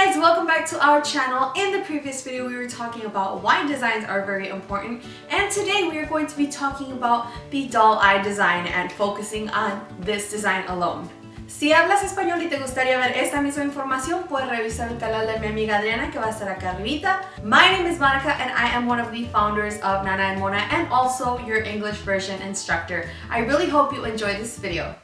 guys, welcome back to our channel. In the previous video we were talking about why designs are very important, and today we are going to be talking about the doll eye design and focusing on this design alone. Si hablas español y te gustaría ver esta misma información, puedes revisar el canal de mi amiga Adriana que va a estar acá arribita. My name is Monica and I am one of the founders of Nana and Mona and also your English version instructor. I really hope you enjoy this video.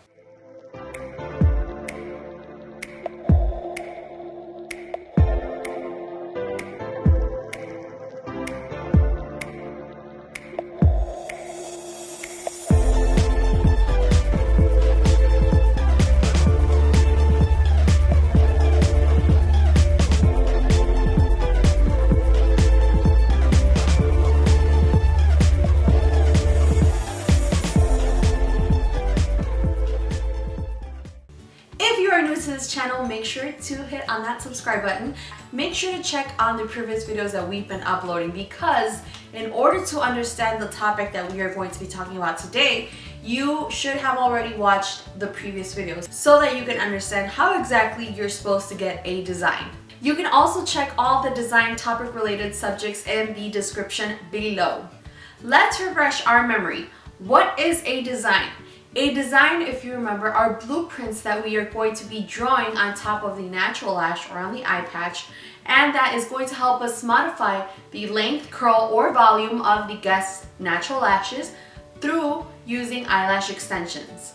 To this channel, make sure to hit on that subscribe button. Make sure to check on the previous videos that we've been uploading, because in order to understand the topic that we are going to be talking about today, you should have already watched the previous videos so that you can understand how exactly you're supposed to get a design. You can also check all the design topic related subjects in the description below. Let's refresh our memory. What is a design? A design, if you remember, are blueprints that we are going to be drawing on top of the natural lash or on the eye patch, and that is going to help us modify the length, curl, or volume of the guest's natural lashes through using eyelash extensions.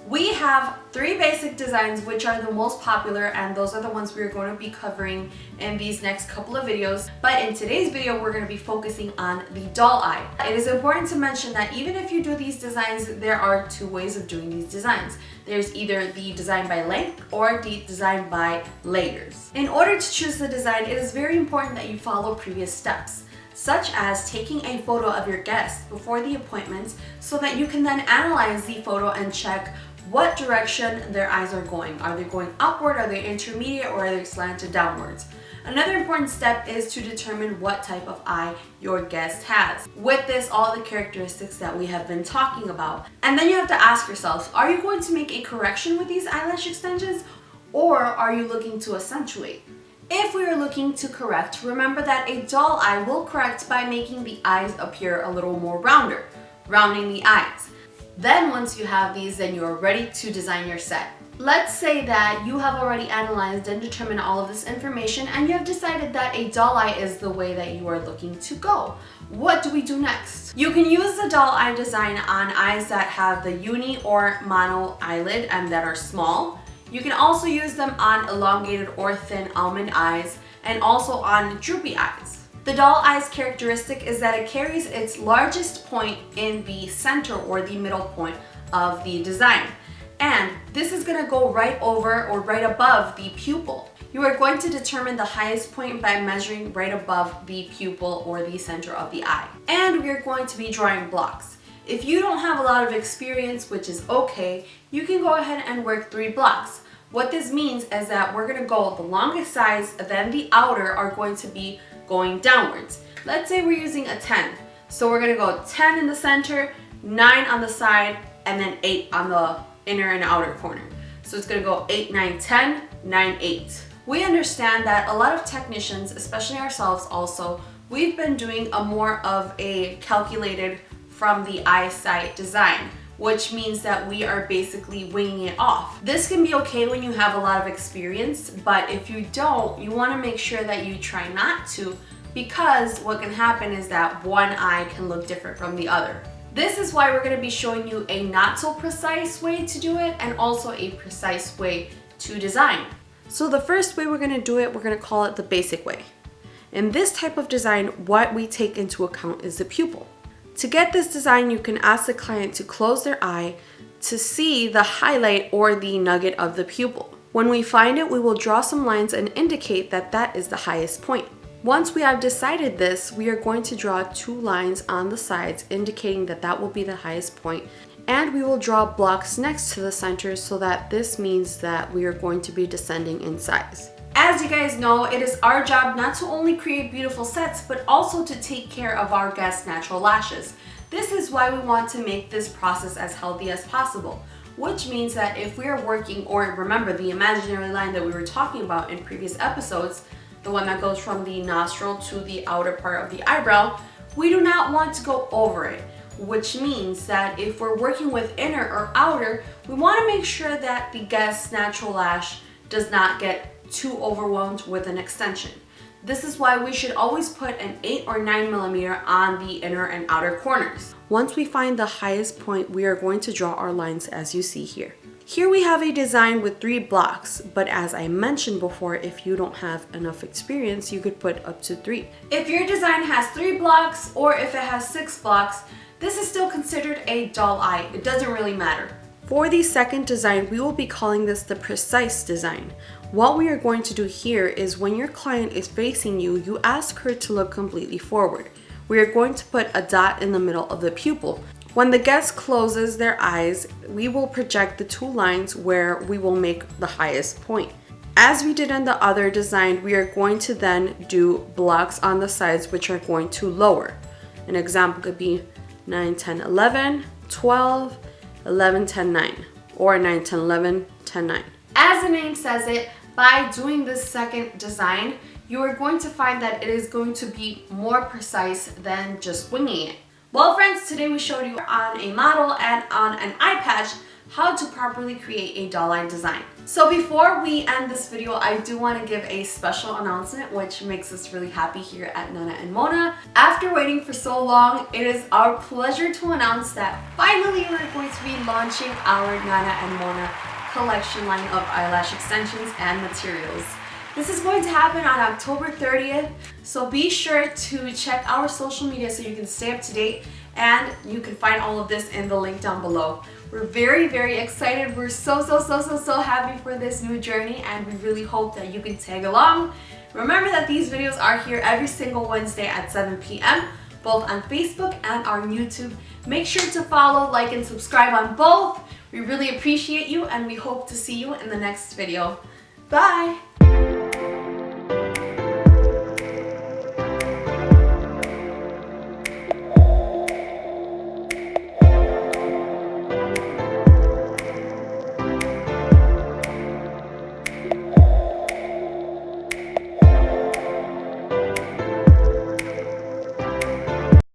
We have three basic designs which are the most popular, and those are the ones we're going to be covering in these next couple of videos. But in today's video, we're going to be focusing on the doll eye. It is important to mention that even if you do these designs, there are two ways of doing these designs. There's either the design by length or the design by layers. In order to choose the design, it is very important that you follow previous steps, such as taking a photo of your guest before the appointment so that you can then analyze the photo and check what direction their eyes are going. Are they going upward, are they intermediate, or are they slanted downwards? Another important step is to determine what type of eye your guest has. With this, all the characteristics that we have been talking about. And then you have to ask yourself, are you going to make a correction with these eyelash extensions, or are you looking to accentuate? If we are looking to correct, remember that a doll eye will correct by making the eyes appear a little more rounder, rounding the eyes. Then once you have these, then you're ready to design your set. Let's say that you have already analyzed and determined all of this information and you have decided that a doll eye is the way that you are looking to go. What do we do next? You can use the doll eye design on eyes that have the uni or mono eyelid and that are small. You can also use them on elongated or thin almond eyes and also on droopy eyes. The doll eye's characteristic is that it carries its largest point in the center or the middle point of the design. And this is going to go right over or right above the pupil. You are going to determine the highest point by measuring right above the pupil or the center of the eye. And we are going to be drawing blocks. If you don't have a lot of experience, which is okay, you can go ahead and work 3 blocks. What this means is that we're going to go the longest sides, then the outer are going to be going downwards. Let's say we're using a 10. So we're going to go 10 in the center, 9 on the side, and then 8 on the inner and outer corner. So it's going to go 8, 9, 10, 9, 8. We understand that a lot of technicians, especially ourselves also, we've been doing a more of a calculated from the eyesight design, which means that we are basically winging it off. This can be okay when you have a lot of experience, but if you don't, you want to make sure that you try not to, because what can happen is that one eye can look different from the other. This is why we're going to be showing you a not so precise way to do it and also a precise way to design. So the first way we're going to do it, we're going to call it the basic way. In this type of design, what we take into account is the pupil. To get this design, you can ask the client to close their eye to see the highlight or the nugget of the pupil. When we find it, we will draw some lines and indicate that that is the highest point. Once we have decided this, we are going to draw 2 lines on the sides indicating that that will be the highest point, and we will draw blocks next to the center so that this means that we are going to be descending in size. As you guys know, it is our job not to only create beautiful sets, but also to take care of our guests' natural lashes. This is why we want to make this process as healthy as possible. which means that if we are working, or remember the imaginary line that we were talking about in previous episodes, the one that goes from the nostril to the outer part of the eyebrow, we do not want to go over it, which means that if we're working with inner or outer, we want to make sure that the guest's natural lash does not get too overwhelmed with an extension. This is why we should always put an 8 or 9 millimeter on the inner and outer corners. Once we find the highest point, we are going to draw our lines as you see here. Here we have a design with 3 blocks, but as I mentioned before, if you don't have enough experience, you could put up to 3. If your design has 3 blocks or if it has 6 blocks, this is still considered a dull eye. It doesn't really matter. For the second design, we will be calling this the precise design. What we are going to do here is when your client is facing you, you ask her to look completely forward. We are going to put a dot in the middle of the pupil. When the guest closes their eyes, we will project the 2 lines where we will make the highest point. As we did in the other design, we are going to then do blocks on the sides which are going to lower. An example could be 9, 10, 11, 12, 11, 10, 9, or 9, 10, 11, 10, 9. As the name says it, by doing this second design, you are going to find that it is going to be more precise than just winging it. Well friends, today we showed you on a model and on an eye patch how to properly create a doll line design. So before we end this video, I do want to give a special announcement which makes us really happy here at Nana and Mona. After waiting for so long, it is our pleasure to announce that finally we're going to be launching our Nana and Mona collection line of eyelash extensions and materials. This is going to happen on October 30th, so be sure to check our social media so you can stay up to date, and you can find all of this in the link down below. We're very, very excited. We're so happy for this new journey, and we really hope that you can tag along. Remember that these videos are here every single Wednesday at 7 p.m. both on Facebook and on YouTube. Make sure to follow, like, and subscribe on both. We really appreciate you, and we hope to see you in the next video. Bye!